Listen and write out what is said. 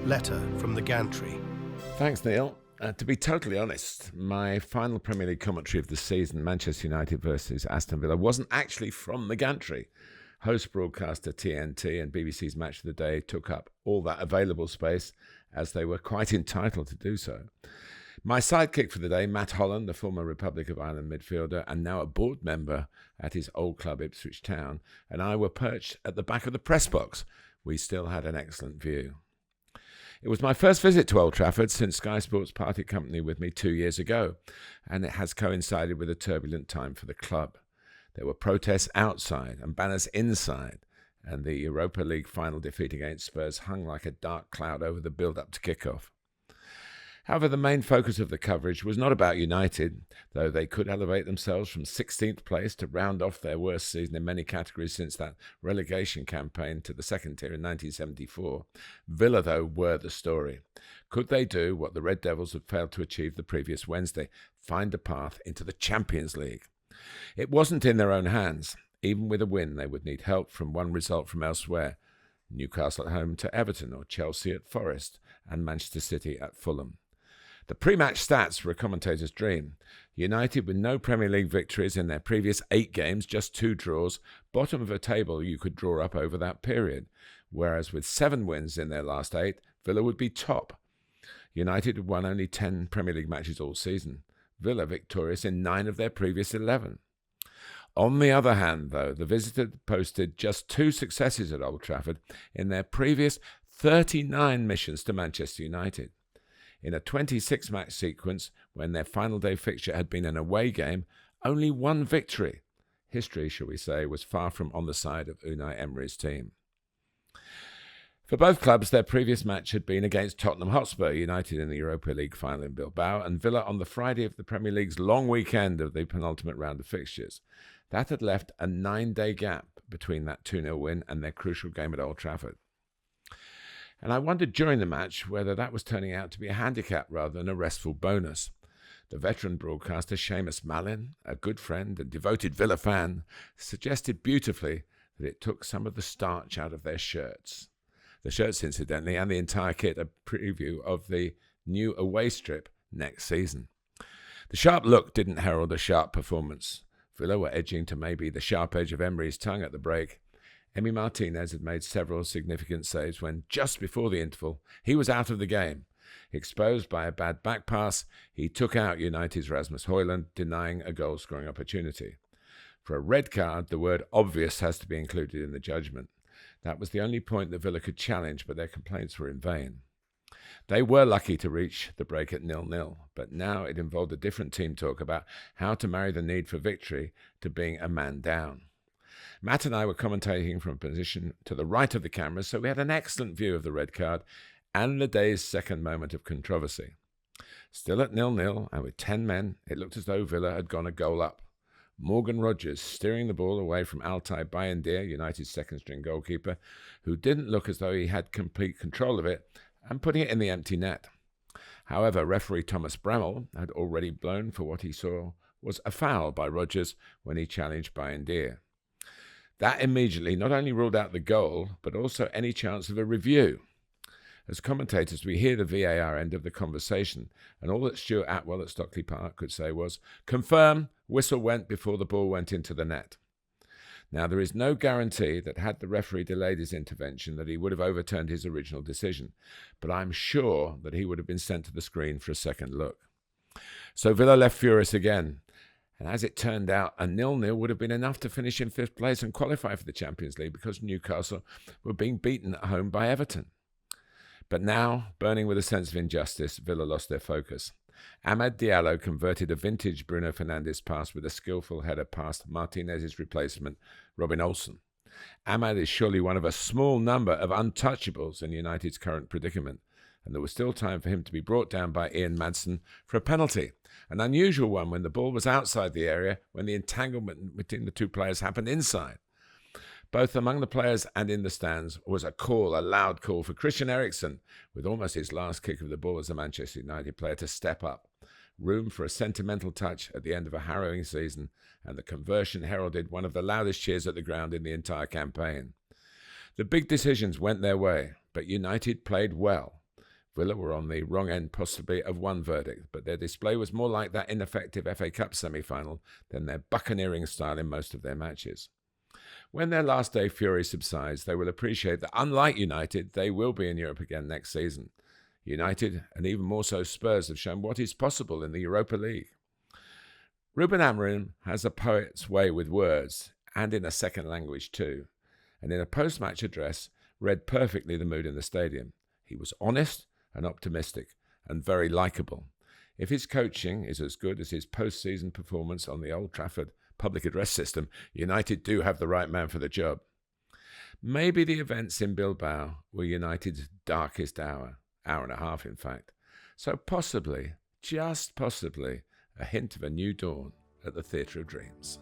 letter from the Gantry. Thanks, Neil. To be totally honest, my final Premier League commentary of the season, Manchester United versus Aston Villa, wasn't actually from the Gantry. Host broadcaster TNT and BBC's Match of the Day took up all that available space, as they were quite entitled to do so. My sidekick for the day, Matt Holland, the former Republic of Ireland midfielder and now a board member at his old club Ipswich Town, and I were perched at the back of the press box. We still had an excellent view. It was my first visit to Old Trafford since Sky Sports parted company with me 2 years ago, and it has coincided with a turbulent time for the club. There were protests outside and banners inside, and the Europa League final defeat against Spurs hung like a dark cloud over the build-up to kick-off. However, the main focus of the coverage was not about United, though they could elevate themselves from 16th place to round off their worst season in many categories since that relegation campaign to the second tier in 1974. Villa, though, were the story. Could they do what the Red Devils had failed to achieve the previous Wednesday, find a path into the Champions League? It wasn't in their own hands. Even with a win, they would need help from one result from elsewhere. Newcastle at home to Everton, or Chelsea at Forest, and Manchester City at Fulham. The pre-match stats were a commentator's dream. United, with no Premier League victories in their previous 8 games, just 2 draws, bottom of a table you could draw up over that period. Whereas with 7 wins in their last 8, Villa would be top. United had won only 10 Premier League matches all season. Villa victorious in 9 of their previous 11. On the other hand, though, the visitors posted just 2 successes at Old Trafford in their previous 39 missions to Manchester United. In a 26-match sequence, when their final day fixture had been an away game, only 1 victory. History, shall we say, was far from on the side of Unai Emery's team. For both clubs, their previous match had been against Tottenham Hotspur, United in the Europa League final in Bilbao, and Villa on the Friday of the Premier League's long weekend of the penultimate round of fixtures. That had left a 9-day gap between that 2-0 win and their crucial game at Old Trafford. And I wondered during the match whether that was turning out to be a handicap rather than a restful bonus. The veteran broadcaster Seamus Malin, a good friend and devoted Villa fan, suggested beautifully that it took some of the starch out of their shirts. The shirts, incidentally, and the entire kit, a preview of the new away strip next season. The sharp look didn't herald a sharp performance. Villa were edging to maybe the sharp edge of Emery's tongue at the break. Emi Martinez had made several significant saves when, just before the interval, he was out of the game. Exposed by a bad back pass, he took out United's Rasmus Højlund, denying a goal-scoring opportunity. For a red card, the word obvious has to be included in the judgment. That was the only point that Villa could challenge, but their complaints were in vain. They were lucky to reach the break at 0-0, but now it involved a different team talk about how to marry the need for victory to being a man down. Matt and I were commentating from a position to the right of the camera, so we had an excellent view of the red card and the day's second moment of controversy. Still at 0-0, and with 10 men, it looked as though Villa had gone a goal up. Morgan Rogers steering the ball away from Altay Bayındır, United's second-string goalkeeper, who didn't look as though he had complete control of it, and putting it in the empty net. However, referee Thomas Bramall had already blown for what he saw was a foul by Rogers when he challenged Bayındır. That immediately not only ruled out the goal, but also any chance of a review. As commentators, we hear the VAR end of the conversation, and all that Stuart Atwell at Stockley Park could say was, "Confirm, whistle went before the ball went into the net." Now, there is no guarantee that had the referee delayed his intervention that he would have overturned his original decision, but I'm sure that he would have been sent to the screen for a second look. So Villa left furious again. And as it turned out, a 0-0 would have been enough to finish in 5th place and qualify for the Champions League because Newcastle were being beaten at home by Everton. But now, burning with a sense of injustice, Villa lost their focus. Amad Diallo converted a vintage Bruno Fernandes pass with a skillful header past Martinez's replacement, Robin Olsen. Amad is surely one of a small number of untouchables in United's current predicament, and there was still time for him to be brought down by Ian Madsen for a penalty, an unusual one when the ball was outside the area when the entanglement between the 2 players happened inside. Both among the players and in the stands was a loud call for Christian Eriksen, with almost his last kick of the ball as a Manchester United player, to step up. Room for a sentimental touch at the end of a harrowing season, and the conversion heralded one of the loudest cheers at the ground in the entire campaign. The big decisions went their way, but United played well. Villa were on the wrong end possibly of one verdict, but their display was more like that ineffective FA Cup semi-final than their buccaneering style in most of their matches. When their last day fury subsides, they will appreciate that, unlike United, they will be in Europe again next season. United, and even more so Spurs, have shown what is possible in the Europa League. Ruben Amorim has a poet's way with words, and in a second language too, and in a post-match address read perfectly the mood in the stadium. He was honest and optimistic, and very likeable. If his coaching is as good as his post-season performance on the Old Trafford public address system, United do have the right man for the job. Maybe the events in Bilbao were United's darkest hour and a half in fact. So possibly, just possibly, a hint of a new dawn at the Theatre of Dreams.